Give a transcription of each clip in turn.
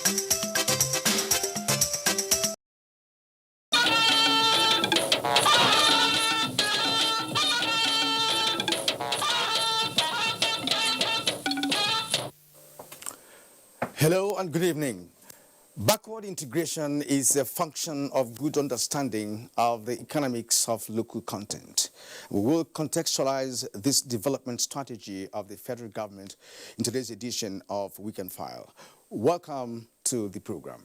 Hello and good evening. Backward integration is a function of good understanding of the economics of local content. We will contextualize this development strategy of the federal government in today's edition of Weekend File. Welcome to the program.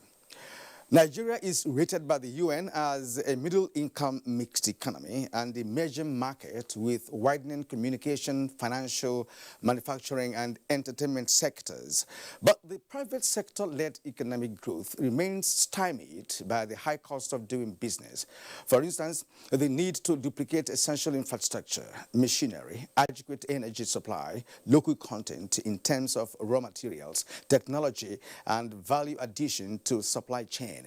Nigeria is rated by the UN as a middle-income mixed economy and a major market with widening communication, financial, manufacturing, and entertainment sectors. But the private sector-led economic growth remains stymied by the high cost of doing business. For instance, the need to duplicate essential infrastructure, machinery, adequate energy supply, local content in terms of raw materials, technology, and value addition to supply chain.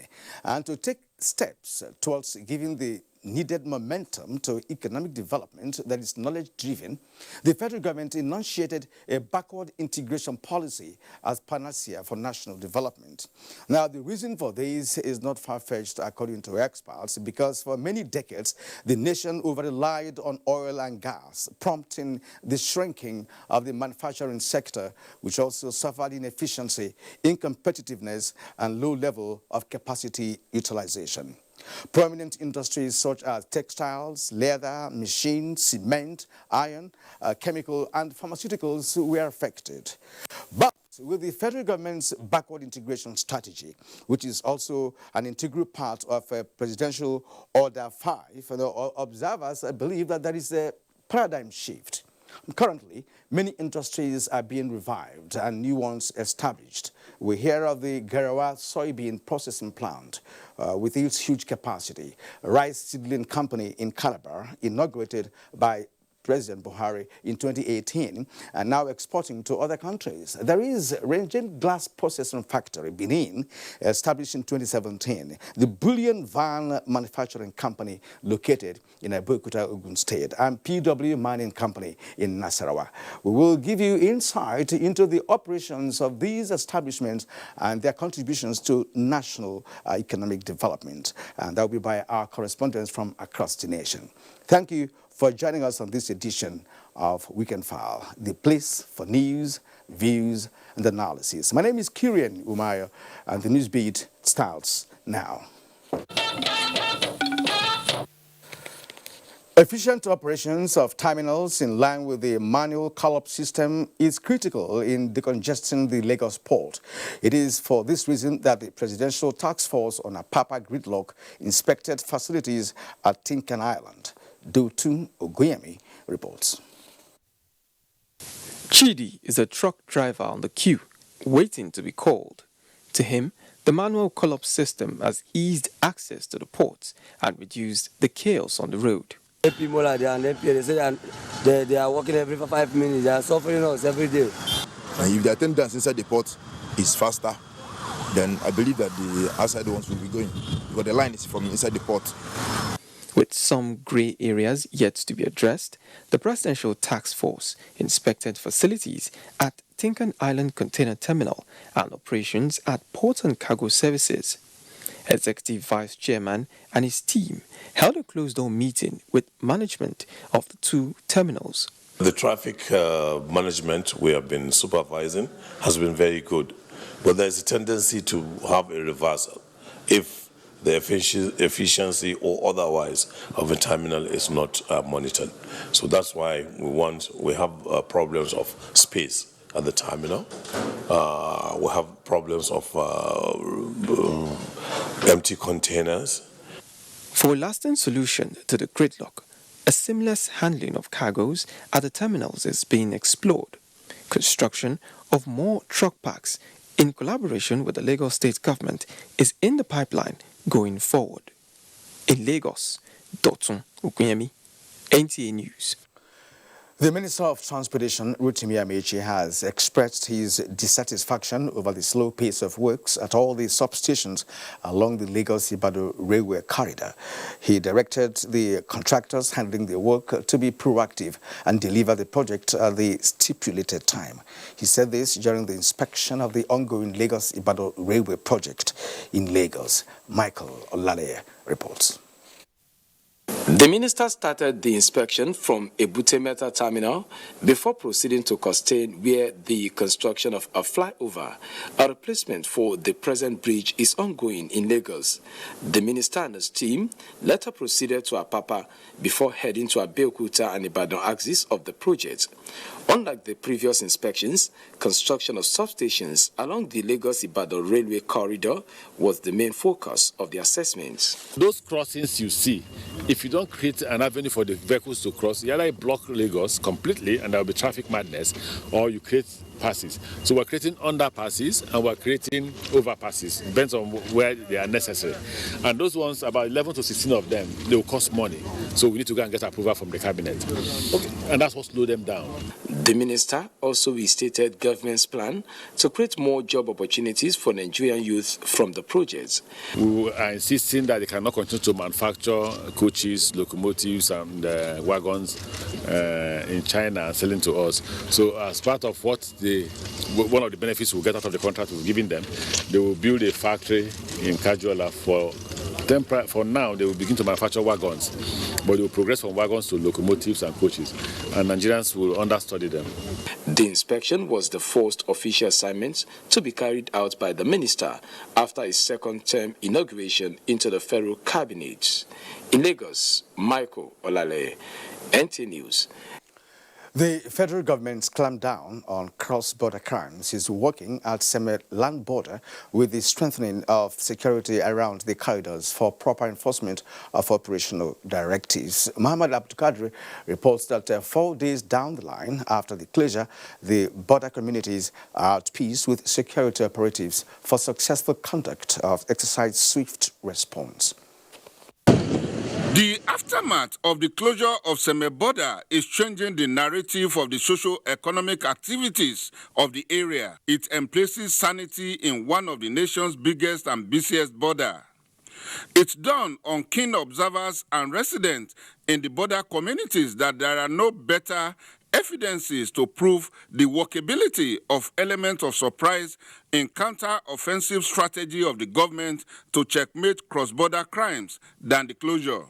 And to take steps towards giving the needed momentum to economic development that is knowledge-driven, the federal government enunciated a backward integration policy as panacea for national development. Now, the reason for this is not far-fetched according to experts, because for many decades, the nation over-relied on oil and gas, prompting the shrinking of the manufacturing sector, which also suffered inefficiency, incompetitiveness, and low level of capacity utilization. Prominent industries such as textiles, leather, machines, cement, iron, chemical, and pharmaceuticals were affected. But with the federal government's backward integration strategy, which is also an integral part of Presidential Order 5, observers believe that there is a paradigm shift. Currently, many industries are being revived and new ones established. We hear of the Garawa soybean processing plant with its huge capacity, rice seedling company in Calabar, inaugurated by President Buhari in 2018, and now exporting to other countries. There is Rengen Glass Processing Factory, Benin, established in 2017, the Bullion Van Manufacturing Company located in Abeokuta, Ogun State, and PW Mining Company in Nasarawa. We will give you insight into the operations of these establishments and their contributions to national economic development, and that will be by our correspondents from across the nation. Thank you for joining us on this edition of Weekend File, the place for news, views, and analysis. My name is Kirian Umayo, and the news beat starts now. Efficient operations of terminals in line with the manual call-up system is critical in decongesting the Lagos port. It is for this reason that the Presidential Task Force on Apapa Gridlock inspected facilities at Tinkan Island. Dotun Oguyemi reports. Chidi is a truck driver on the queue, waiting to be called. To him, the manual call-up system has eased access to the ports and reduced the chaos on the road. People are there and they say they are working every 5 minutes. They are suffering us every day. And if the attendance inside the port is faster, then I believe that the outside ones will be going, because the line is from inside the port. With some grey areas yet to be addressed, the Presidential Task Force inspected facilities at Tinkan Island Container Terminal and operations at Port and Cargo Services. Executive Vice Chairman and his team held a closed-door meeting with management of the two terminals. The traffic management we have been supervising has been very good, but there is a tendency to have a reversal if the efficiency or otherwise of a terminal is not monitored. So that's why we have problems of space at the terminal. We have problems of empty containers. For a lasting solution to the gridlock, a seamless handling of cargoes at the terminals is being explored. Construction of more truck parks in collaboration with the Lagos State government is in the pipeline going forward. In Lagos, Dotun Oguyemi, NTA News. The Minister of Transportation, Rotimi Amechi, has expressed his dissatisfaction over the slow pace of works at all the substations along the Lagos-Ibadan railway corridor. He directed the contractors handling the work to be proactive and deliver the project at the stipulated time. He said this during the inspection of the ongoing Lagos-Ibadan railway project in Lagos. Michael Olale reports. The minister started the inspection from Ebute Metta Terminal before proceeding to Costain, where the construction of a flyover, a replacement for the present bridge, is ongoing in Lagos. The minister and his team later proceeded to Apapa before heading to Abeokuta and Ibadan axis of the project. Unlike the previous inspections, construction of substations along the Lagos-Ibadan railway corridor was the main focus of the assessments. Those crossings you see, if you don't create an avenue for the vehicles to cross, you either block Lagos completely and there will be traffic madness, or you create passes. So we're creating underpasses and we're creating overpasses, depends on where they are necessary. And those ones, about 11 to 16 of them, they will cost money. So we need to go and get approval from the cabinet. Okay. And that's what slowed them down. The minister also restated government's plan to create more job opportunities for Nigerian youth from the project. We are insisting that they cannot continue to manufacture coaches, locomotives, and wagons in China and selling to us. So as part of one of the benefits we'll get out of the contract we're giving them, they will build a factory in Kajuala for now. They will begin to manufacture wagons, but they will progress from wagons to locomotives and coaches, and Nigerians will understudy them. The inspection was the first official assignment to be carried out by the minister after his second-term inauguration into the federal cabinet. In Lagos, Michael Olale, NT News. The federal government's clampdown on cross-border crimes is working at Seme land border with the strengthening of security around the corridors for proper enforcement of operational directives. Muhammad Abdulkadir reports that 4 days down the line after the closure, the border communities are at peace with security operatives for successful conduct of Exercise Swift Response. The aftermath of the closure of Seme border is changing the narrative of the socio-economic activities of the area. It emplaces sanity in one of the nation's biggest and busiest border. It's dawned on keen observers and residents in the border communities that there are no better evidences to prove the workability of elements of surprise in counter-offensive strategy of the government to checkmate cross-border crimes than the closure.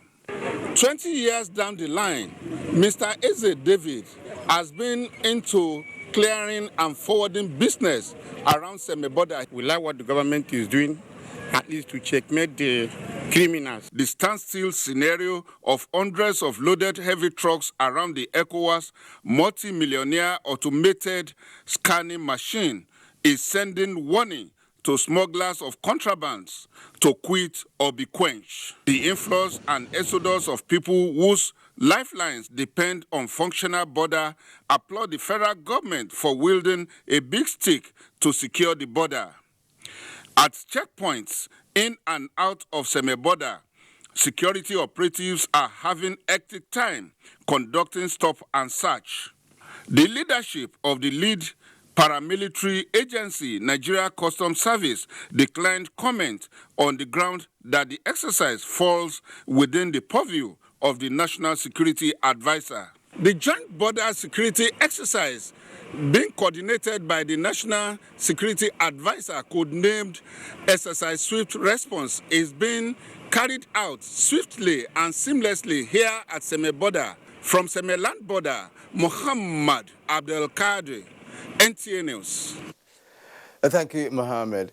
20 years down the line, Mr. Eze David has been into clearing and forwarding business around Seme border. We like what the government is doing, at least to checkmate the criminals. The standstill scenario of hundreds of loaded heavy trucks around the ECOWAS multi-millionaire automated scanning machine is sending warning to smugglers of contrabands to quit or be quenched. The influx and exodus of people whose lifelines depend on functional border applaud the federal government for wielding a big stick to secure the border. At checkpoints in and out of Seme border, security operatives are having hectic time conducting stop and search. The leadership of the lead paramilitary agency, Nigeria Customs Service, declined comment on the ground that the exercise falls within the purview of the National Security Advisor. The joint border security exercise being coordinated by the National Security Advisor, codenamed Exercise Swift Response, is being carried out swiftly and seamlessly here at Seme border. From Seme land border, Muhammad Abdulkadir, NTA News. Thank you, Mohammed.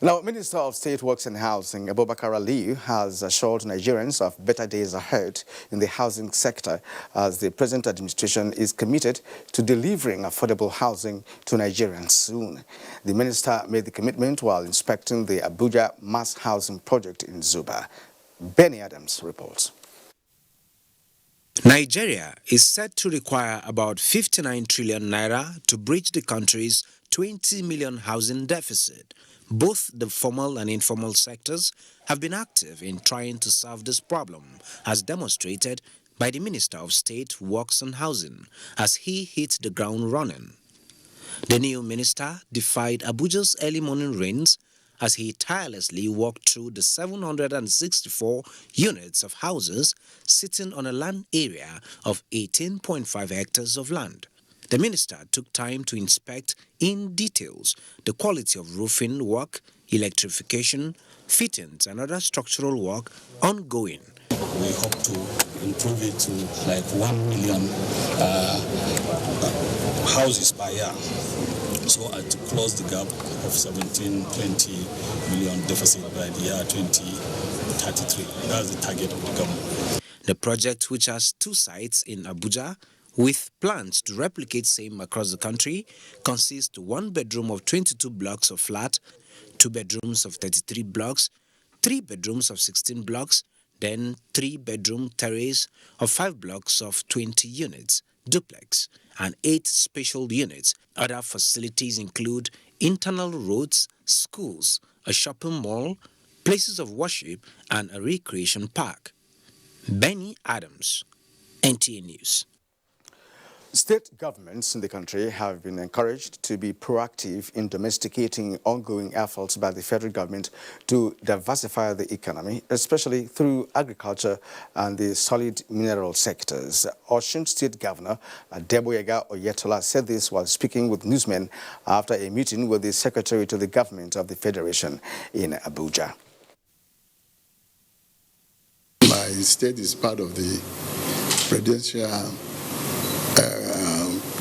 Now, Minister of State Works and Housing, Abubakar Aliyu, has assured Nigerians of better days ahead in the housing sector as the present administration is committed to delivering affordable housing to Nigerians soon. The minister made the commitment while inspecting the Abuja Mass Housing Project in Zuba. Benny Adams reports. Nigeria is set to require about 59 trillion naira to bridge the country's 20 million housing deficit. Both the formal and informal sectors have been active in trying to solve this problem, as demonstrated by the Minister of State Works and Housing as he hit the ground running. The new minister defied Abuja's early morning rains as he tirelessly walked through the 764 units of houses sitting on a land area of 18.5 hectares of land. The minister took time to inspect in details the quality of roofing work, electrification, fittings and other structural work ongoing. We hope to improve it to like 1 million houses per year, so as to close the gap of 17-20 million deficit by the year 2033. That's the target of the government. The project, which has 2 sites in Abuja, with plans to replicate same across the country, consists 1 bedroom of 22 blocks of flat, 2 bedrooms of 33 blocks, 3 bedrooms of 16 blocks, then 3-bedroom terrace of 5 blocks of 20 units, duplex, and 8 special units. Other facilities include internal roads, schools, a shopping mall, places of worship, and a recreation park. Benny Adams, NTA News. State governments in the country have been encouraged to be proactive in domesticating ongoing efforts by the federal government to diversify the economy, especially through agriculture and the solid mineral sectors. Osun State Governor Adeboyega Oyetola said this while speaking with newsmen after a meeting with the Secretary to the Government of the Federation in Abuja. My state is part of the Prudential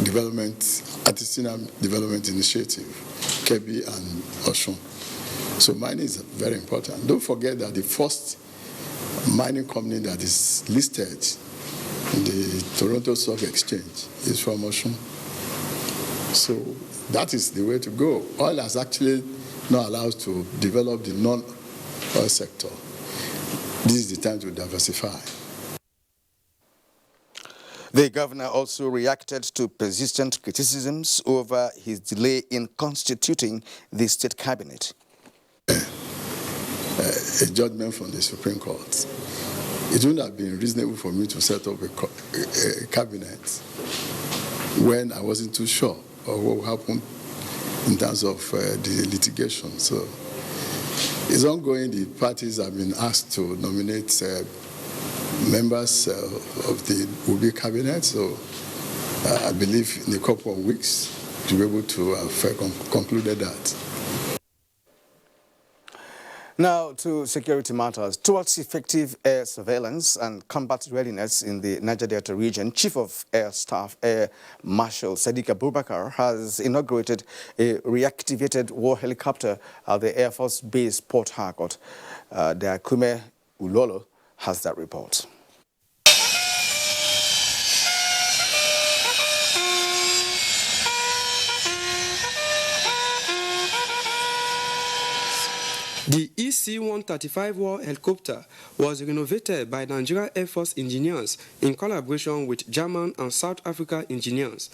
Development, Artisanal Development Initiative, KEBI and Osun. So mining is very important. Don't forget that the first mining company that is listed in the Toronto Stock Exchange is from Osun. So that is the way to go. Oil has actually not allowed us to develop the non-oil sector. This is the time to diversify. The governor also reacted to persistent criticisms over his delay in constituting the state cabinet. A judgment from the Supreme Court. It wouldn't have been reasonable for me to set up a cabinet when I wasn't too sure of what would happen in terms of the litigation. So it's ongoing. The parties have been asked to nominate members of the Ubi cabinet, so I believe in a couple of weeks to be able to have concluded that. Now to security matters. Towards effective air surveillance and combat readiness in the Niger Delta region, Chief of Air Staff Air Marshal Sadiq Abubakar has inaugurated a reactivated war helicopter at the Air Force Base Port Harcourt. Dakume Ulolo has that report. The EC-135 war helicopter was renovated by Nigeria Air Force engineers in collaboration with German and South Africa engineers.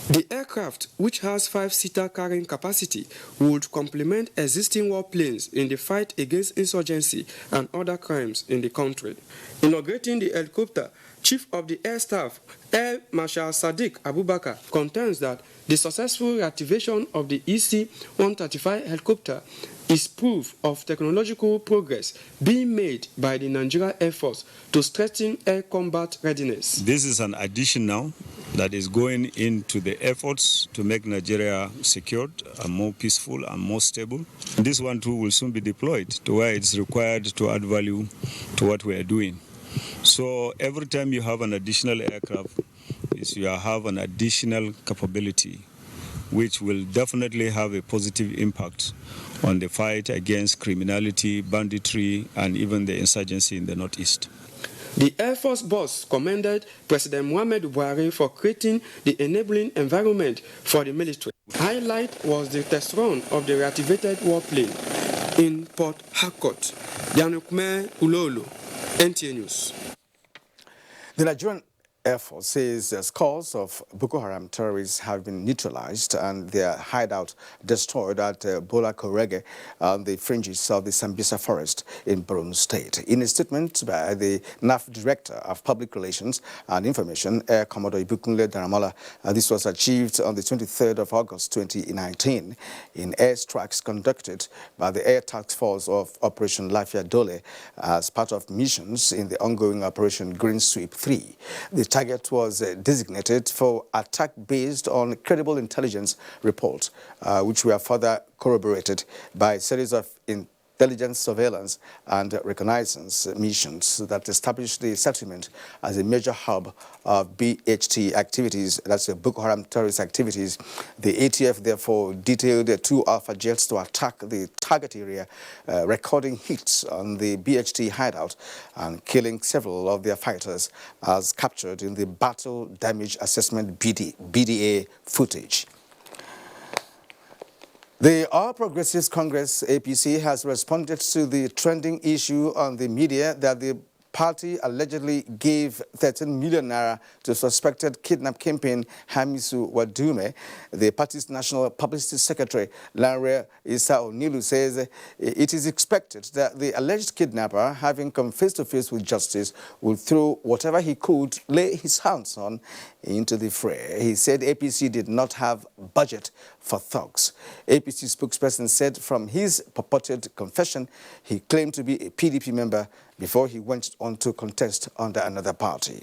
The aircraft, which has 5-seater carrying capacity, would complement existing warplanes in the fight against insurgency and other crimes in the country. Inaugurating the helicopter, Chief of the Air Staff, Air Marshal Sadiq Abubakar, contends that the successful reactivation of the EC-135 helicopter is proof of technological progress being made by the Nigeria Air Force to strengthen air combat readiness. This is an addition now that is going into the efforts to make Nigeria secured and more peaceful and more stable. This one too will soon be deployed to where it's required to add value to what we are doing. So every time you have an additional aircraft, you have an additional capability, which will definitely have a positive impact on the fight against criminality, banditry, and even the insurgency in the Northeast. The Air Force boss commended President Muhammadu Buhari for creating the enabling environment for the military. Highlight was the test run of the reactivated warplane in Port Harcourt. Dakume Ulolo, NTA News. The Nigerian Air Force says scores of Boko Haram terrorists have been neutralized and their hideout destroyed at Bola Korege on the fringes of the Sambisa Forest in Borno State. In a statement by the NAF Director of Public Relations and Information, Air Commodore Ibukunle Daramola, this was achieved on the 23rd of August 2019 in airstrikes conducted by the Air Task Force of Operation Lafia Dole as part of missions in the ongoing Operation Green Sweep 3. The target was designated for attack based on credible intelligence reports, which were further corroborated by a series of intelligence surveillance and reconnaissance missions that established the settlement as a major hub of BHT activities, that's Boko Haram terrorist activities. The ATF therefore detailed 2 Alpha jets to attack the target area, recording hits on the BHT hideout and killing several of their fighters as captured in the Battle Damage Assessment BDA footage. The All Progressives Congress, APC, has responded to the trending issue on the media that the party allegedly gave 13 million naira to suspected kidnap kingpin Hamisu Wadume. The party's national publicity secretary, Lanre Issa Onilu, says it is expected that the alleged kidnapper, having come face-to-face with justice, will throw whatever he could lay his hands on into the fray. He said APC did not have budget for thugs. APC spokesperson said from his purported confession, he claimed to be a PDP member before he went on to contest under another party.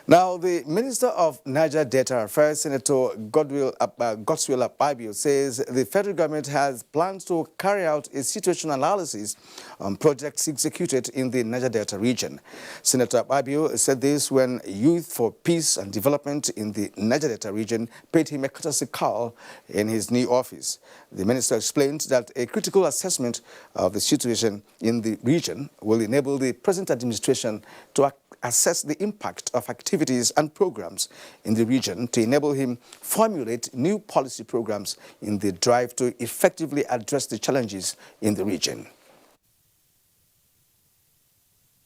Now, the Minister of Niger Delta Affairs, Senator Godswill Akpabio, says the federal government has plans to carry out a situational analysis on projects executed in the Niger Delta region. Senator Akpabio said this when Youth for Peace and Development in the Niger Delta region paid him a courtesy call in his new office. The minister explained that a critical assessment of the situation in the region will enable the present administration to assess the impact of activities and programs in the region to enable him formulate new policy programs in the drive to effectively address the challenges in the region.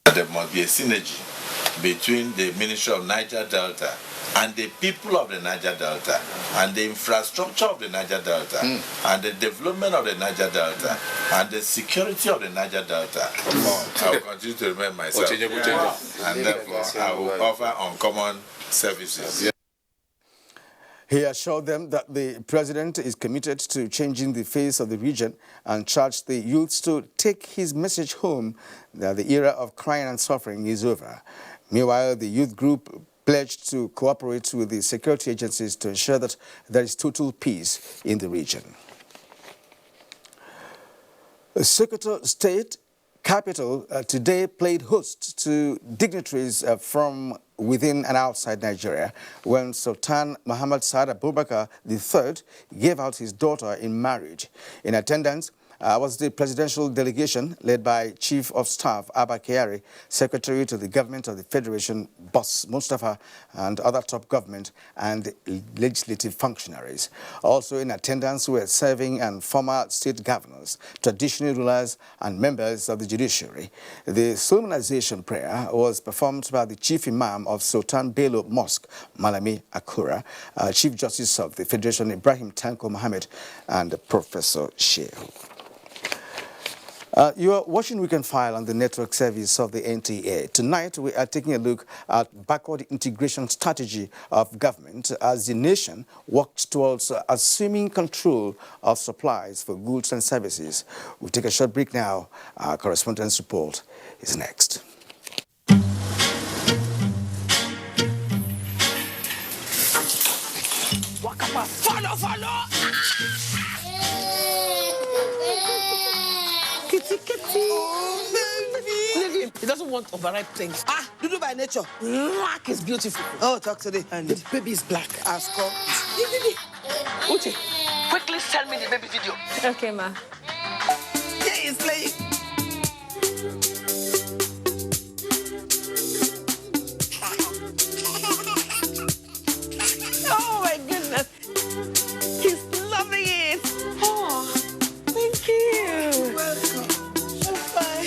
There must be a synergy between the Ministry of Niger Delta and the people of the Niger Delta and the infrastructure of the Niger Delta and the development of the Niger Delta and the security of the Niger Delta. I will continue to remain myself and therefore I will offer uncommon services. He assured them that the president is committed to changing the face of the region and charged the youths to take his message home that the era of crying and suffering is over. Meanwhile, the youth group pledged to cooperate with the security agencies to ensure that there is total peace in the region. Sokoto State capital today played host to dignitaries from within and outside Nigeria when Sultan Muhammad Saad Abubakar III gave out his daughter in marriage. In attendance was the presidential delegation led by Chief of Staff Abba Kyari, Secretary to the Government of the Federation Boss Mustafa, and other top government and legislative functionaries. Also in attendance were serving and former state governors, traditional rulers, and members of the judiciary. The solemnization prayer was performed by the Chief Imam of Sultan Bello Mosque, Malami Akura, Chief Justice of the Federation Ibrahim Tanko Mohammed, and Professor Shehu. You are watching Weekend File on the network service of the NTA. Tonight, we are taking a look at backward integration strategy of government as the nation works towards assuming control of supplies for goods and services. We'll take a short break now. Our correspondence report is next. Follow! Kitty. Baby. He doesn't want overripe things. Dudu by nature. Black is beautiful. Oh, talk to the baby is black. Ask her. Uche, quickly send me the baby video. Okay, ma. Yeah, he's playing. Oh my goodness. He's loving it. Oh, thank you. Welcome. Bye.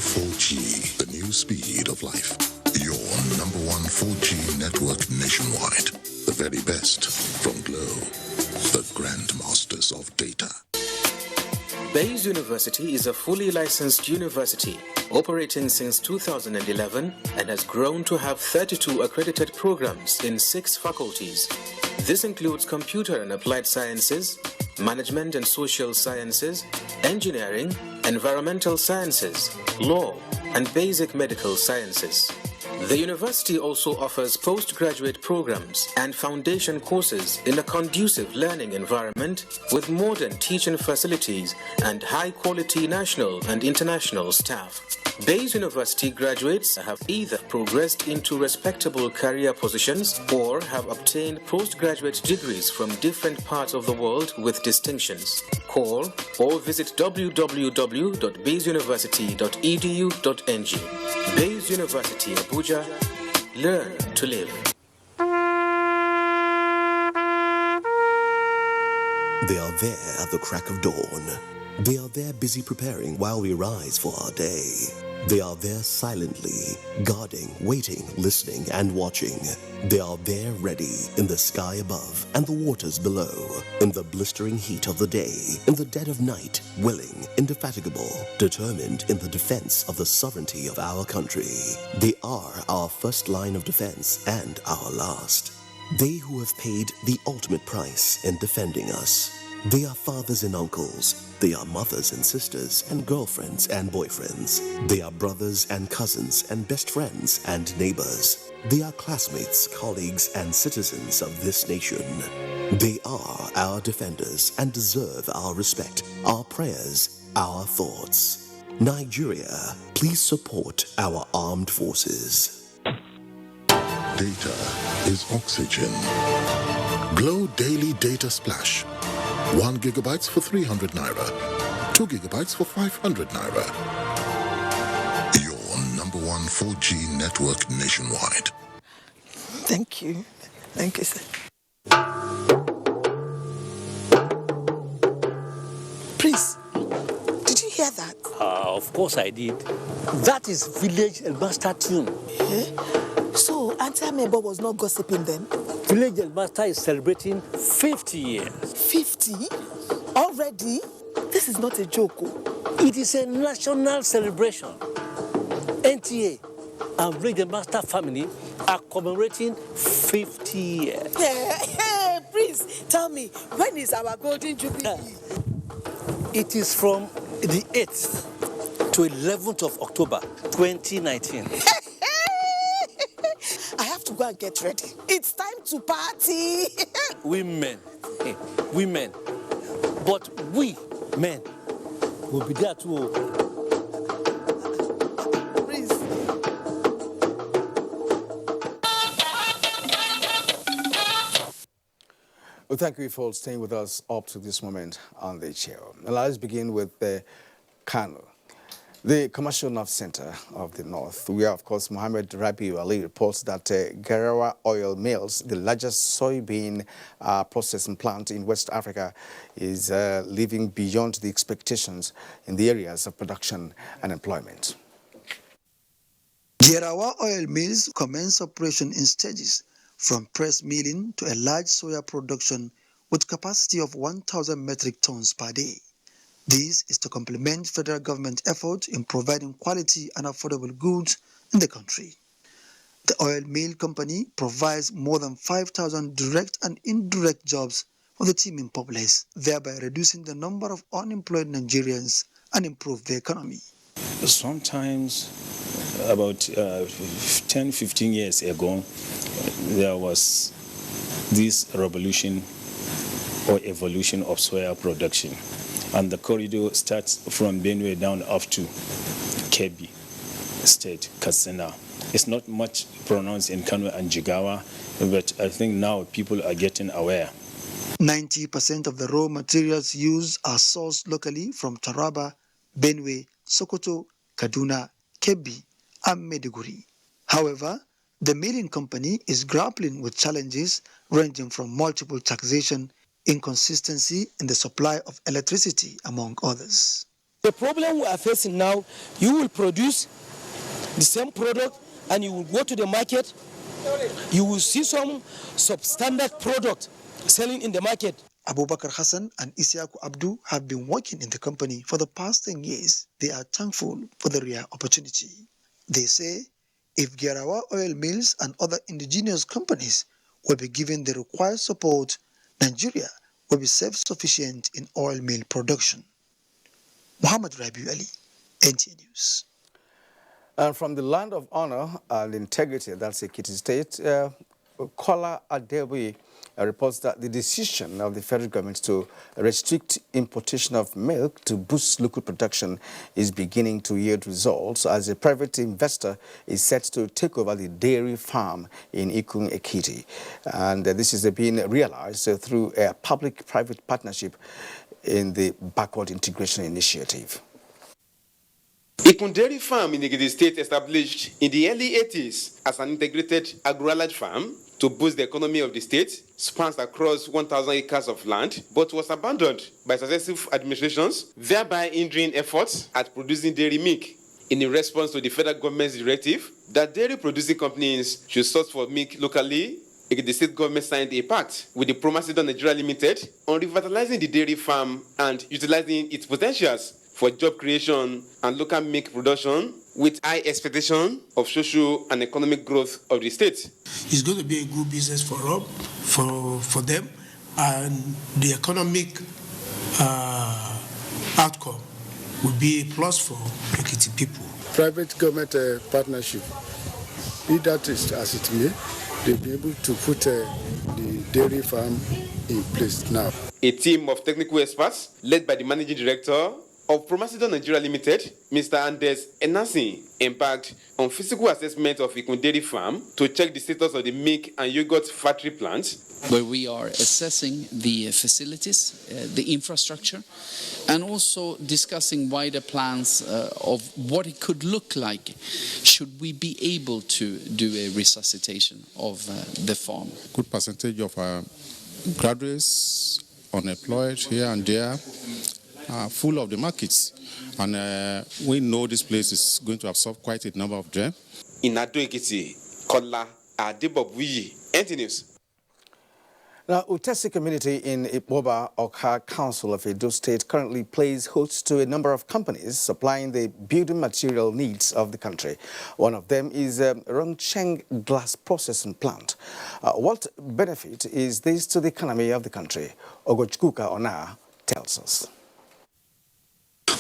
4G, the new speed of life. Your number one 4G network nationwide. The very best from Glow, the grandmasters of data. Bayes University is a fully licensed university operating since 2011 and has grown to have 32 accredited programs in 6 faculties. This includes computer and applied sciences, management and social sciences, engineering, environmental sciences, law, and basic medical sciences. The university also offers postgraduate programs and foundation courses in a conducive learning environment with modern teaching facilities and high-quality national and international staff. Bayes University graduates have either progressed into respectable career positions or have obtained postgraduate degrees from different parts of the world with distinctions. Call or visit www.bayesuniversity.edu.ng. Bayes University, Abuja. Learn to live. They are there at the crack of dawn. They are there busy preparing while we rise for our day. They are there silently, guarding, waiting, listening, and watching. They are there ready in the sky above and the waters below, in the blistering heat of the day, in the dead of night, willing, indefatigable, determined in the defense of the sovereignty of our country. They are our first line of defense and our last. They who have paid the ultimate price in defending us. They are fathers and uncles. They are mothers and sisters and girlfriends and boyfriends. They are brothers and cousins and best friends and neighbors. They are classmates, colleagues, and citizens of this nation. They are our defenders and deserve our respect, our prayers, our thoughts. Nigeria, please support our armed forces. Data is oxygen. Glow Daily Data Splash. 1 gigabytes for 300 naira. 2 gigabytes for 500 naira. Your number one 4G network nationwide. Thank you. Thank you, sir. Please, did you hear that? Of course I did. That is Village Master tune. So, Auntie Amebo was not gossiping then? Village Master is celebrating 50 years. 50? Already? This is not a joke. It is a national celebration. NTA and Village Master family are commemorating 50 years. Hey, please, tell me, when is our Golden Jubilee? It is from the 8th to 11th of October, 2019. I have to go and get ready. It's time to party. Women. But we, men, will be there too. Please. Well, thank you for staying with us up to this moment on the show. Now, let's begin with Kano, the Commercial North Center of the North, where, of course, Mohammed Rabiu Ali reports that Garawa Oil Mills, the largest soybean processing plant in West Africa, is living beyond the expectations in the areas of production and employment. Garawa Oil Mills commence operation in stages, from press milling to a large soya production with capacity of 1,000 metric tons per day. This is to complement federal government effort in providing quality and affordable goods in the country. The oil mill company provides more than 5,000 direct and indirect jobs for the teeming populace, thereby reducing the number of unemployed Nigerians and improve the economy. Sometimes, about 10-15 years ago, there was this revolution or evolution of soya production. And the corridor starts from Benue down up to Kebbi State, Katsina. It's not much pronounced in Kano and Jigawa, but I think now people are getting aware. 90% of the raw materials used are sourced locally from Taraba, Benue, Sokoto, Kaduna, Kebbi, and Maiduguri. However, the milling company is grappling with challenges ranging from multiple taxation, inconsistency in the supply of electricity, among others. The problem we are facing now, you will produce the same product and you will go to the market, you will see some substandard product selling in the market. Abubakar Hassan and Isiaku Abdu have been working in the company for the past 10 years. They are thankful for the rare opportunity. They say if Gerawa oil mills and other indigenous companies will be given the required support, Nigeria will be self-sufficient in oil mill production. Muhammad Rabiu Ali, NTA News. And from the land of honor and integrity, that's Ekiti State, Kola Adewi reports that the decision of the federal government to restrict importation of milk to boost local production is beginning to yield results as a private investor is set to take over the dairy farm in Ikun Ekiti. And this is being realized through a public-private partnership in the Backward Integration Initiative. Ikun Dairy Farm in Ekiti State, established in the early 80s as an integrated agro-allied farm to boost the economy of the state, spans across 1,000 acres of land, but was abandoned by successive administrations, thereby hindering efforts at producing dairy milk. In response to the federal government's directive that dairy producing companies should source for milk locally, the state government signed a pact with the Promasidon Nigeria Limited on revitalizing the dairy farm and utilizing its potentials for job creation and local milk production with high expectation of social and economic growth of the state. It's going to be a good business for them, and the economic outcome will be a plus for Ekiti people. Private government partnership, be that is as it may, they'll be able to put the dairy farm in place now. A team of technical experts led by the managing director of Promasidon Nigeria Limited, Mr. Andes Enasi, embarked on physical assessment of Ikun Dairy Farm to check the status of the milk and yogurt factory plant, where we are assessing the facilities, the infrastructure, and also discussing wider plans of what it could look like should we be able to do a resuscitation of the farm. Good percentage of graduates unemployed here and there, full of the markets, and we know this place is going to absorb quite a number of them. In Ado Ekiti, Kola Adebobuyi, NTA News. Now, Utesi community in Ipoba Okha Council of Edo State currently plays host to a number of companies supplying the building material needs of the country. One of them is Rongcheng Glass Processing Plant. What benefit is this to the economy of the country? Ogochkuka Ona tells us.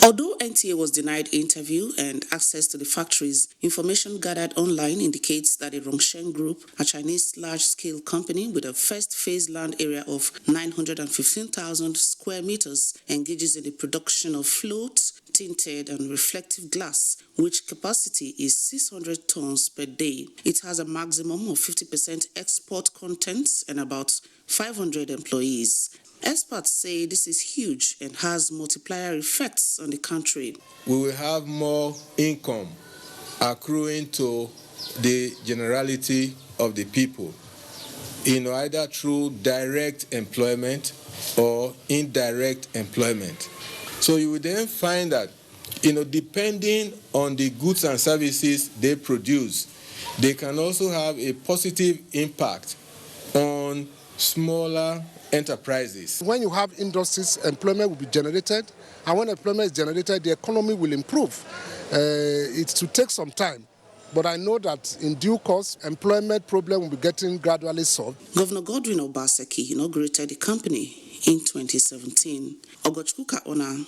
Although NTA was denied interview and access to the factories, information gathered online indicates that the Rongsheng Group, a Chinese large-scale company with a first-phase land area of 915,000 square meters, engages in the production of float, tinted and reflective glass, which capacity is 600 tons per day. It has a maximum of 50% export content and about 500 employees. Experts say this is huge and has multiplier effects on the country. We will have more income accruing to the generality of the people, either through direct employment or indirect employment. So you will then find that, depending on the goods and services they produce, they can also have a positive impact on smaller enterprises. When you have industries, employment will be generated, and when employment is generated, the economy will improve. It will take some time, but I know that in due course, employment problem will be getting gradually solved. Governor Godwin Obaseki inaugurated the company in 2017. Ogochkuka Ona.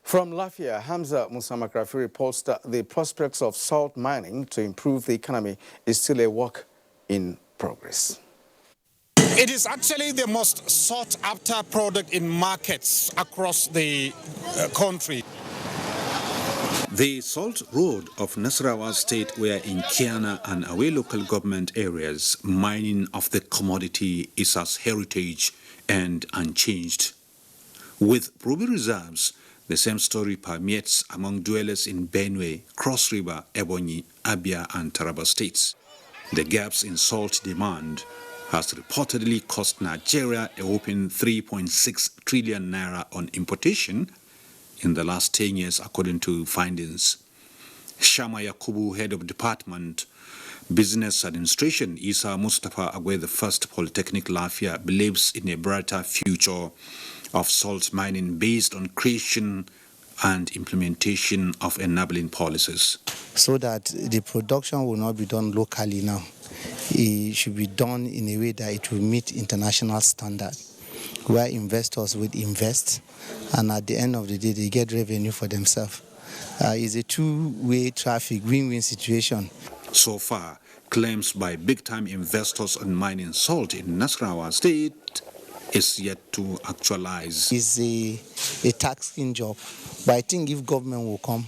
From Lafia, Hamza Musa Makrafi reports that the prospects of salt mining to improve the economy is still a work in progress. It is actually the most sought-after product in markets across the country. The Salt Road of Nasarawa State, where in Kiana and Awe local government areas, mining of the commodity is as heritage and unchanged. With ruby reserves, the same story permeates among dwellers in Benue, Cross River, Ebonyi, Abia and Taraba states. The gaps in salt demand has reportedly cost Nigeria a whopping 3.6 trillion naira on importation in the last 10 years, according to findings. Shama Yakubu, head of Department Business Administration, Isa Mustafa Agwe, the first Polytechnic Lafia, believes in a brighter future of salt mining based on creation and implementation of enabling policies. So that the production will not be done locally now. It should be done in a way that it will meet international standards, where investors would invest, and at the end of the day, they get revenue for themselves. It's a two-way traffic, win-win situation. So far, claims by big-time investors on mining salt in Nasarawa State is yet to actualize. It's a taxing job, but I think if government will come,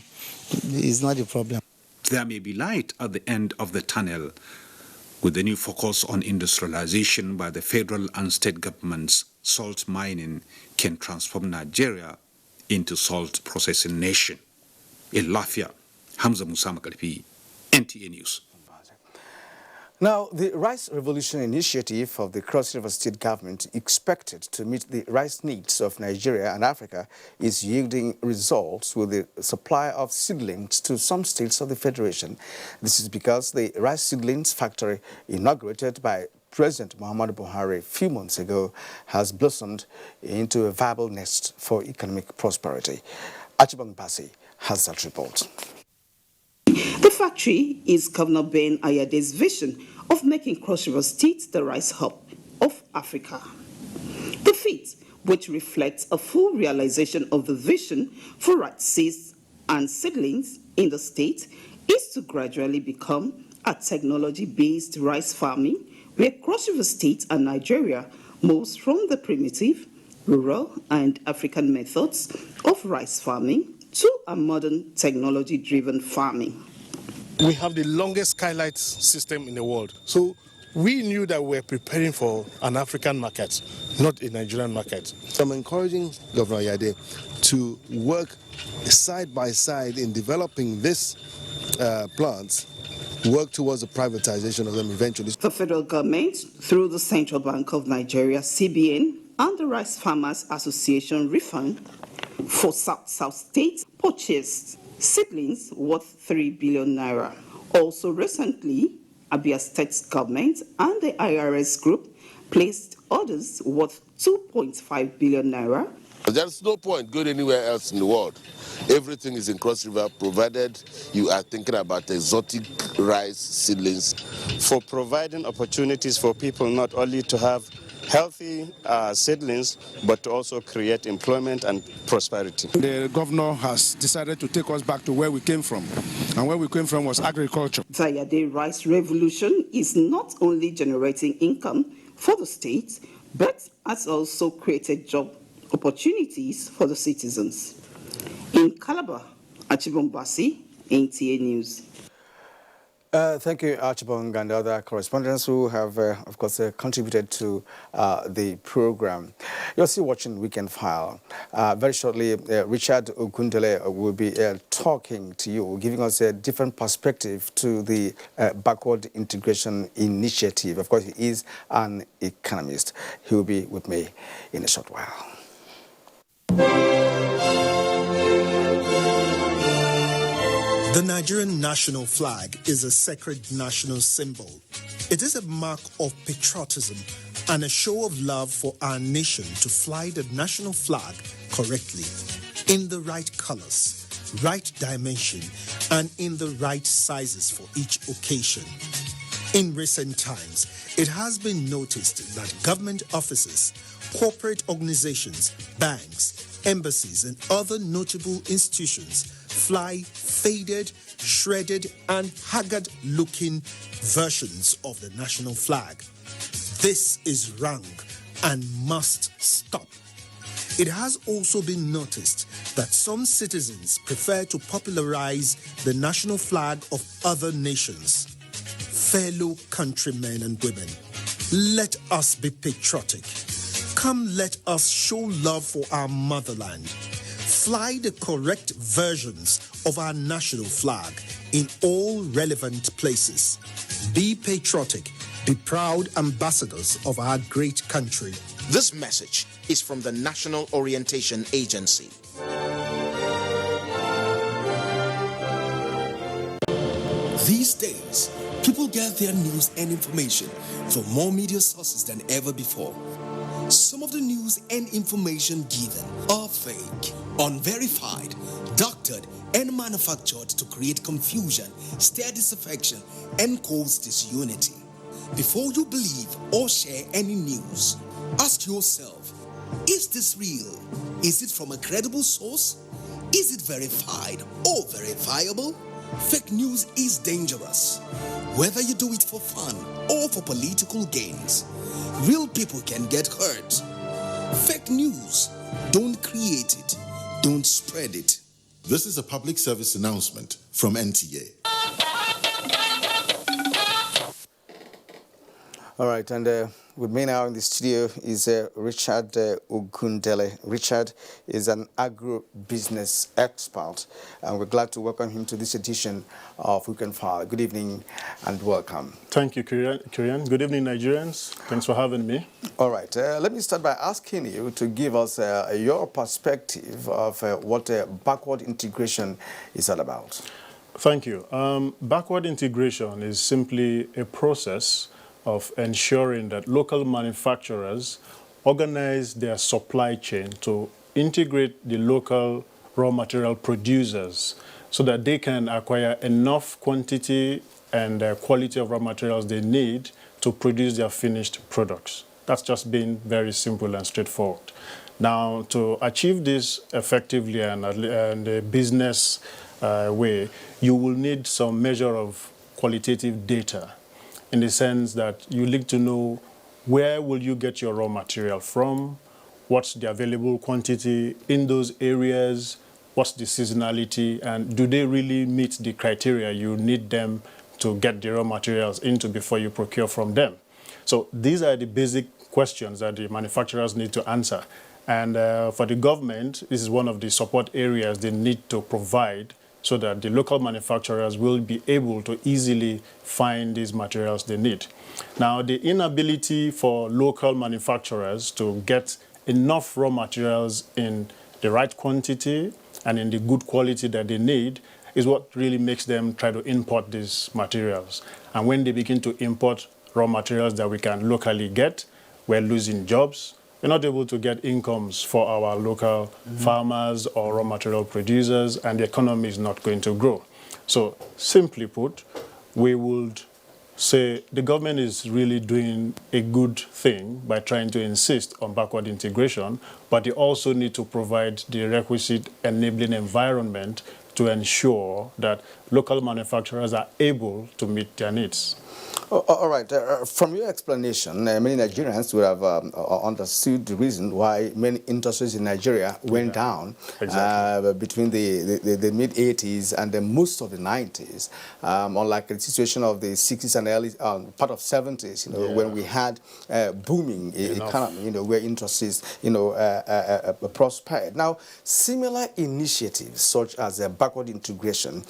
it's not a problem. There may be light at the end of the tunnel. With the new focus on industrialization by the federal and state governments, salt mining can transform Nigeria into salt processing nation. In Lafia, Hamza Musa Makalipi, NTA News. Now, the Rice Revolution Initiative of the Cross River State government, expected to meet the rice needs of Nigeria and Africa, is yielding results with the supply of seedlings to some states of the Federation. This is because the rice seedlings factory, inaugurated by President Muhammadu Buhari a few months ago, has blossomed into a viable nest for economic prosperity. Achibong Basi has that report. The factory is Governor Ben Ayade's vision of making Cross River State the rice hub of Africa. The feat, which reflects a full realization of the vision for rice seeds and seedlings in the state, is to gradually become a technology-based rice farming where Cross River State and Nigeria moves from the primitive, rural and African methods of rice farming to a modern technology-driven farming. We have the longest skylight system in the world. So we knew that we were preparing for an African market, not a Nigerian market. So I'm encouraging Governor Ayade to work side by side in developing this plants, work towards the privatization of them eventually. The federal government, through the Central Bank of Nigeria, CBN, and the Rice Farmers Association, refund for South States purchased seedlings worth 3 billion naira. Also recently, Abia State government and the IRS group placed orders worth 2.5 billion naira. There's no point going anywhere else in the world. Everything is in Cross River, provided you are thinking about exotic rice seedlings. For providing opportunities for people not only to have healthy seedlings, but to also create employment and prosperity. The governor has decided to take us back to where we came from, and where we came from was agriculture. The Ayade Rice Revolution is not only generating income for the state, but has also created job opportunities for the citizens. In Calabar, Achibong Basi, NTA News. Thank you, Achibong, and other correspondents who have, of course, contributed to the program. You're still watching Weekend File. Very shortly, Richard Ogundele will be talking to you, giving us a different perspective to the Backward Integration Initiative. Of course, he is an economist. He will be with me in a short while. The Nigerian national flag is a sacred national symbol. It is a mark of patriotism and a show of love for our nation to fly the national flag correctly, in the right colors, right dimension, and in the right sizes for each occasion. In recent times, it has been noticed that government offices, corporate organizations, banks, embassies, and other notable institutions fly faded, shredded, and haggard-looking versions of the national flag. This is wrong and must stop. It has also been noticed that some citizens prefer to popularize the national flag of other nations. Fellow countrymen and women, let us be patriotic. Come, let us show love for our motherland. Fly the correct versions of our national flag in all relevant places. Be patriotic, Be proud ambassadors of our great country. This message is from the National Orientation Agency. These days, people get their news and information from more media sources than ever before. Some of the news and information given are fake, unverified, doctored, and manufactured to create confusion, stir disaffection, and cause disunity. Before you believe or share any news, ask yourself, is this real? Is it from a credible source? Is it verified or verifiable? Fake news is dangerous, whether you do it for fun or for political gains. Real people can get hurt. Fake news, don't create it, don't spread it. This is a public service announcement from NTA. All right, and with me now in the studio is Richard Ogundele. Richard is an agro-business expert, and we're glad to welcome him to this edition of Who Can File. Good evening and welcome. Thank you, Kurian. Good evening, Nigerians. Thanks for having me. All right, let me start by asking you to give us your perspective of what backward integration is all about. Thank you. Backward integration is simply a process of ensuring that local manufacturers organize their supply chain to integrate the local raw material producers so that they can acquire enough quantity and quality of raw materials they need to produce their finished products. That's just being very simple and straightforward. Now, to achieve this effectively and a business way, you will need some measure of qualitative data, in the sense that you need to know where will you get your raw material from, what's the available quantity in those areas, what's the seasonality, and do they really meet the criteria you need them to get the raw materials into before you procure from them. So these are the basic questions that the manufacturers need to answer. And for the government, this is one of the support areas they need to provide so that the local manufacturers will be able to easily find these materials they need. Now, the inability for local manufacturers to get enough raw materials in the right quantity and in the good quality that they need is what really makes them try to import these materials. And when they begin to import raw materials that we can locally get, we're losing jobs. We're not able to get incomes for our local farmers or raw material producers, and the economy is not going to grow. So simply put, we would say the government is really doing a good thing by trying to insist on backward integration, but they also need to provide the requisite enabling environment to ensure that local manufacturers are able to meet their needs. All right. From your explanation, many Nigerians would have understood the reason why many industries in Nigeria went down between the mid-80s and most of the 90s, unlike the situation of the 60s and early part of 70s, when we had booming economy, where industries, prospered. Now, similar initiatives such as backward integration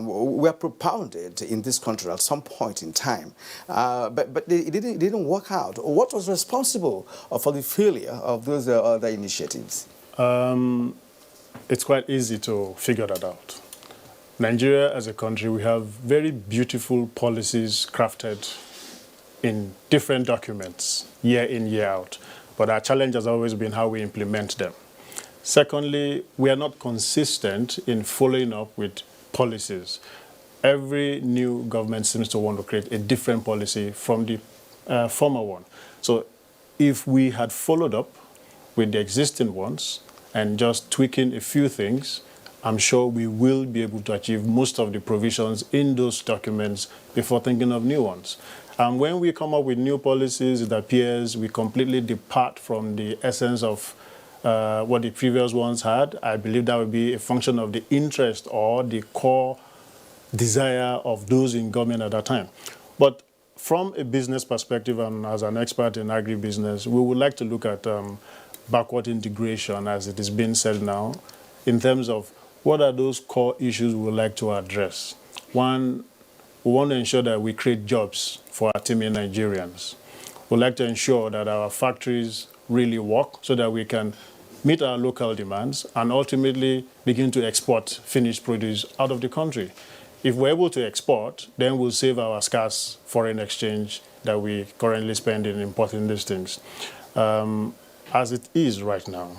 were propounded in this country at some point in time. But it didn't work out. What was responsible for the failure of those other initiatives? It's quite easy to figure that out. Nigeria as a country, we have very beautiful policies crafted in different documents, year in, year out. But our challenge has always been how we implement them. Secondly, we are not consistent in following up with policies. Every new government seems to want to create a different policy from the former one. So if we had followed up with the existing ones and just tweaking a few things, I'm sure we will be able to achieve most of the provisions in those documents before thinking of new ones. And when we come up with new policies, it appears we completely depart from the essence of what the previous ones had. I believe that would be a function of the interest or the core desire of those in government at that time. But from a business perspective and as an expert in agribusiness, we would like to look at backward integration, as it is being said now, in terms of what are those core issues we would like to address. One, we want to ensure that we create jobs for our teeming Nigerians. We'd like to ensure that our factories really work so that we can meet our local demands and ultimately begin to export finished produce out of the country. If we're able to export, then we'll save our scarce foreign exchange that we currently spend in importing these things. As it is right now,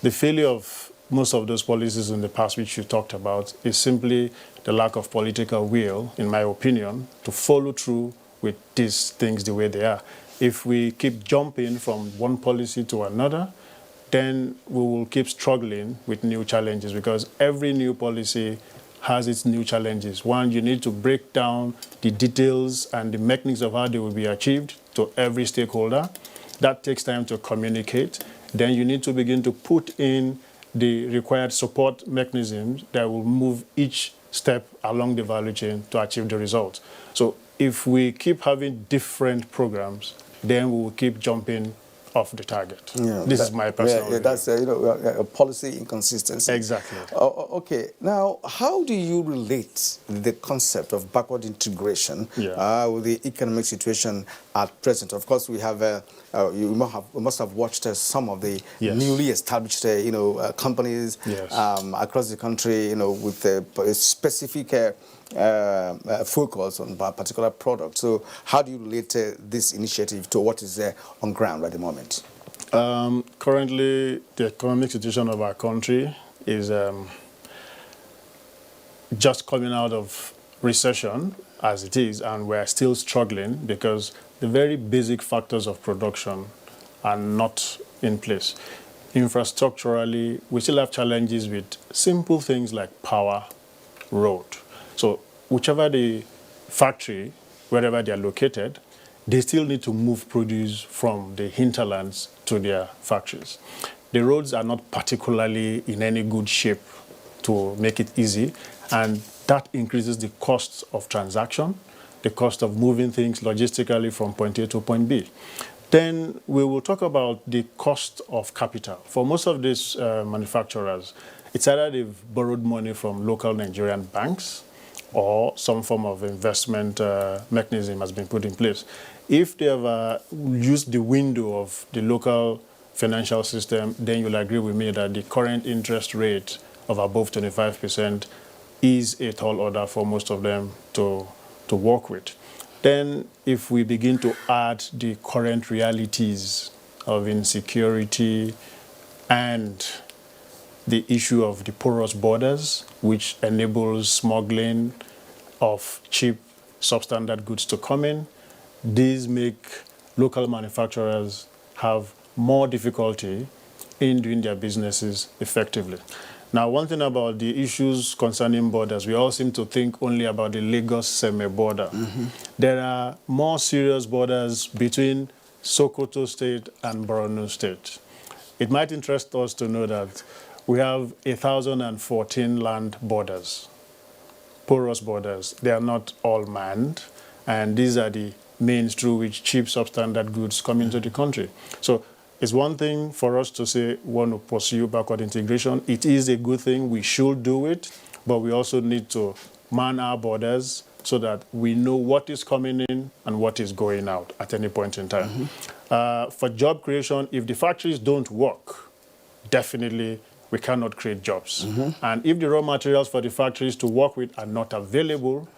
the failure of most of those policies in the past which you talked about is simply the lack of political will, in my opinion, to follow through with these things the way they are. If we keep jumping from one policy to another, then we will keep struggling with new challenges, because every new policy has its new challenges. One, you need to break down the details and the mechanics of how they will be achieved to every stakeholder. That takes time to communicate. Then you need to begin to put in the required support mechanisms that will move each step along the value chain to achieve the result. So if we keep having different programs, then we will keep jumping off the target. Yeah, this is my personal view. That's a policy inconsistency. Exactly. Okay. Now, how do you relate the concept of backward integration with the economic situation at present? Of course, we have you must have watched some of the newly established companies across the country, with a specific focus on a particular product. So how do you relate this initiative to what is on ground at the moment? Currently, the economic situation of our country is just coming out of recession as it is, and we're still struggling because the very basic factors of production are not in place. Infrastructurally, we still have challenges with simple things like power, road. So whichever the factory, wherever they are located, they still need to move produce from the hinterlands to their factories. The roads are not particularly in any good shape to make it easy, and that increases the cost of transaction, the cost of moving things logistically from point A to point B. Then we will talk about the cost of capital. For most of these manufacturers, it's either they've borrowed money from local Nigerian banks or some form of investment mechanism has been put in place. If they have used the window of the local financial system, then you'll agree with me that the current interest rate of above 25% is a tall order for most of them to work with. Then if we begin to add the current realities of insecurity and the issue of the porous borders, which enables smuggling of cheap, substandard goods to come in, these make local manufacturers have more difficulty in doing their businesses effectively. Now, one thing about the issues concerning borders, we all seem to think only about the Lagos-Seme border. There are more serious borders between Sokoto State and Borno State. It might interest us to know that we have 1,014 land borders, porous borders. They are not all manned, and these are the means through which cheap substandard goods come into the country. So it's one thing for us to say we want to pursue backward integration. It is a good thing. We should do it, but we also need to man our borders so that we know what is coming in and what is going out at any point in time. For job creation, if the factories don't work, definitely we cannot create jobs. And if the raw materials for the factories to work with are not available,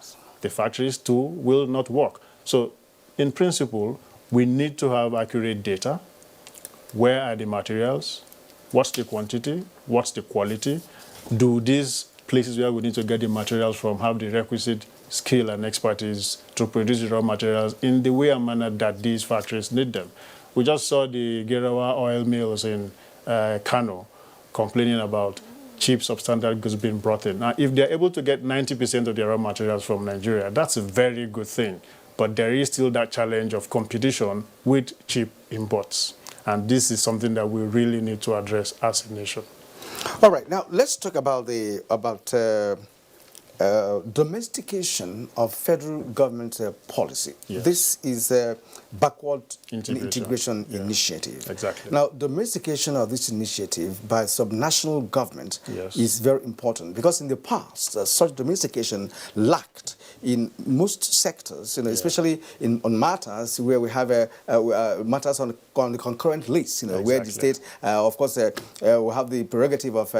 the factories too will not work. So in principle, we need to have accurate data. Where are the materials? What's the quantity? What's the quality? Do these places where we need to get the materials from have the requisite skill and expertise to produce the raw materials in the way and manner that these factories need them? We just saw the Gerawa oil mills in Kano complaining about cheap substandard goods being brought in. Now, if they're able to get 90% of their raw materials from Nigeria, that's a very good thing. But there is still that challenge of competition with cheap imports. And this is something that we really need to address as a nation. All right, now let's talk about domestication of federal government policy. This is a backward integration initiative. Exactly. Now, domestication of this initiative by subnational government is very important, because in the past, such domestication lacked in most sectors, especially on matters where we have matters on the concurrent list, where the state, of course, will have the prerogative of,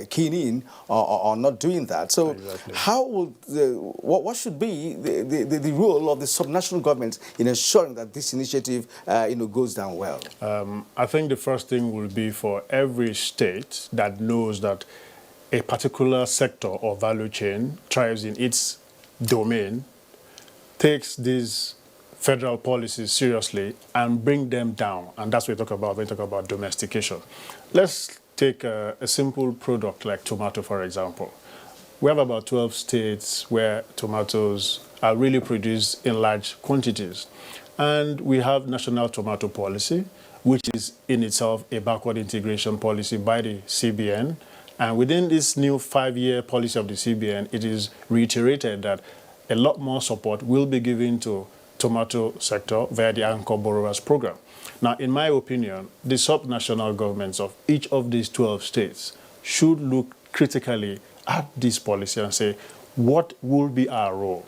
keying in or not doing that. So how will what should be the role of the subnational government in ensuring that this initiative, goes down well? I think the first thing will be for every state that knows that a particular sector or value chain thrives in its domain, takes these federal policies seriously and bring them down. And that's what we talk about when we talk about domestication. Let's take a simple product like tomato, for example. We have about 12 states where tomatoes are really produced in large quantities. And we have national tomato policy, which is in itself a backward integration policy by the CBN. And within this new 5-year policy of the CBN, it is reiterated that a lot more support will be given to tomato sector via the Anchor Borrowers Program. Now, in my opinion, the subnational governments of each of these 12 states should look critically at this policy and say, what will be our role?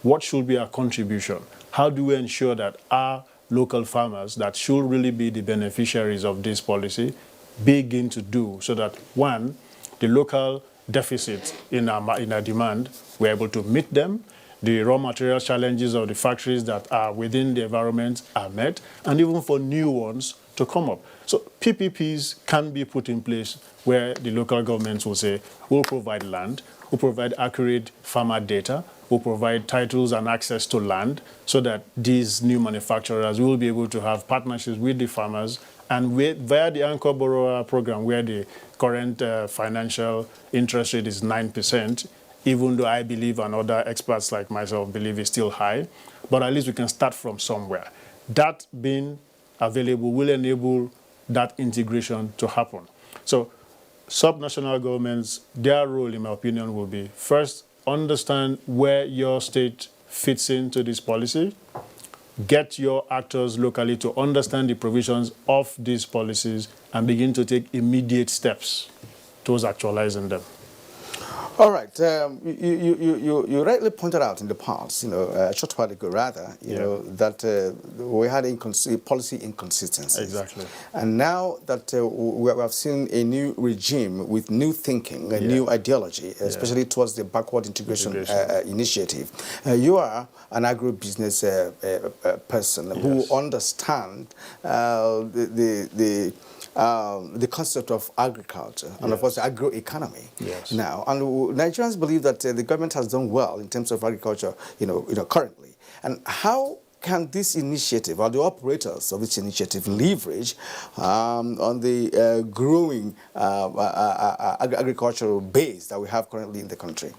What should be our contribution? How do we ensure that our local farmers that should really be the beneficiaries of this policy begin to do so that, one, the local deficits in our demand, we're able to meet them, the raw material challenges of the factories that are within the environment are met, and even for new ones to come up. So PPPs can be put in place where the local governments will say, we'll provide land, we'll provide accurate farmer data, we'll provide titles and access to land so that these new manufacturers will be able to have partnerships with the farmers. And via the Anchor Borrower Program, where the current financial interest rate is 9%, even though I believe and other experts like myself believe it's still high, but at least we can start from somewhere. That being available will enable that integration to happen. So subnational governments, their role, in my opinion, will be first, understand where your state fits into this policy, get your actors locally to understand the provisions of these policies and begin to take immediate steps towards actualizing them. All right. You rightly pointed out in the past, a short while ago rather, that we had policy inconsistencies. Exactly. And now that we have seen a new regime with new thinking, a new ideology, especially towards the backward integration initiative. You are an agribusiness person who understands the concept of agriculture and of course agroeconomy now, and Nigerians believe that the government has done well in terms of agriculture, currently. And how can this initiative, or the operators of this initiative, leverage on the growing agricultural base that we have currently in the country?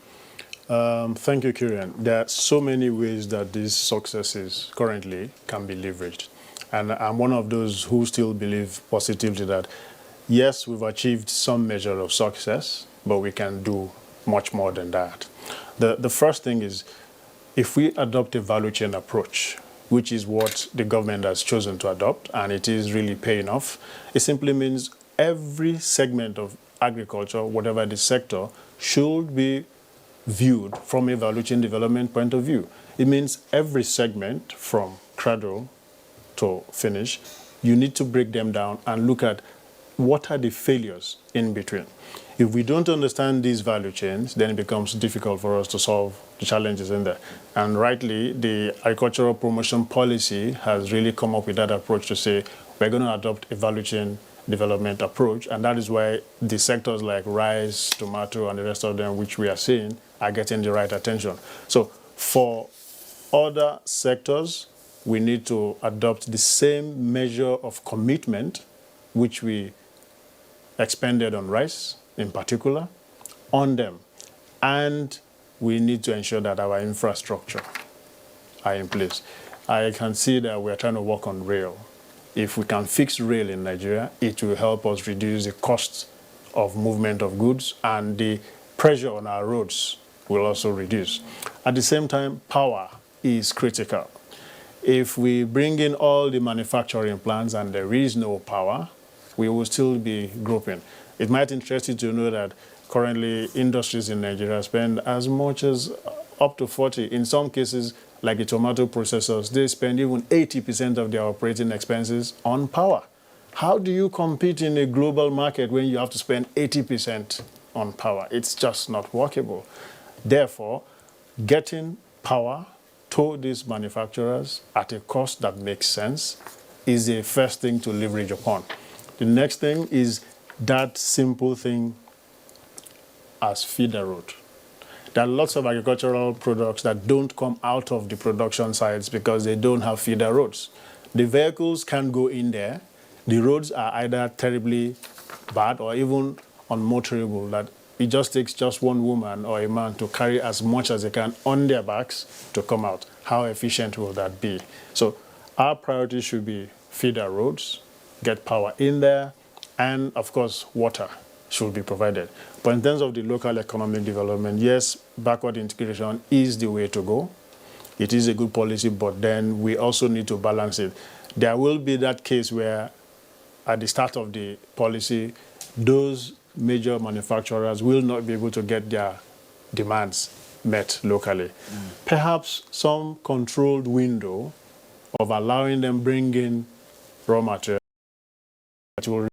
Thank you, Kieran. There are so many ways that these successes currently can be leveraged. And I'm one of those who still believe positively that, yes, we've achieved some measure of success, but we can do much more than that. The first thing is, if we adopt a value chain approach, which is what the government has chosen to adopt, and it is really paying off, it simply means every segment of agriculture, whatever the sector, should be viewed from a value chain development point of view. It means every segment from cradle to finish, you need to break them down and look at what are the failures in between. If we don't understand these value chains, then it becomes difficult for us to solve the challenges in there. And rightly, the agricultural promotion policy has really come up with that approach to say, we're going to adopt a value chain development approach, and that is why the sectors like rice, tomato, and the rest of them, which we are seeing, are getting the right attention. So for other sectors, we need to adopt the same measure of commitment which we expended on rice in particular, on them. And we need to ensure that our infrastructure are in place. I can see that we're trying to work on rail. If we can fix rail in Nigeria, it will help us reduce the cost of movement of goods, and the pressure on our roads will also reduce. At the same time, power is critical. If we bring in all the manufacturing plants and there is no power, we will still be groping. It might interest you to know that currently industries in Nigeria spend as much as up to 40. In some cases, like the tomato processors, they spend even 80% of their operating expenses on power. How do you compete in a global market when you have to spend 80% on power? It's just not workable. Therefore, getting power to these manufacturers at a cost that makes sense is the first thing to leverage upon. The next thing is that simple thing as feeder road. There are lots of agricultural products that don't come out of the production sites because they don't have feeder roads. The vehicles can't go in there. The roads are either terribly bad or even unmotorable, that it just takes just one woman or a man to carry as much as they can on their backs to come out. How efficient will that be? So our priority should be feeder roads, get power in there, and of course, water should be provided. But in terms of the local economic development, yes, backward integration is the way to go. It is a good policy, but then we also need to balance it. There will be that case where at the start of the policy, those major manufacturers will not be able to get their demands met locally. Perhaps some controlled window of allowing them bring in raw material that will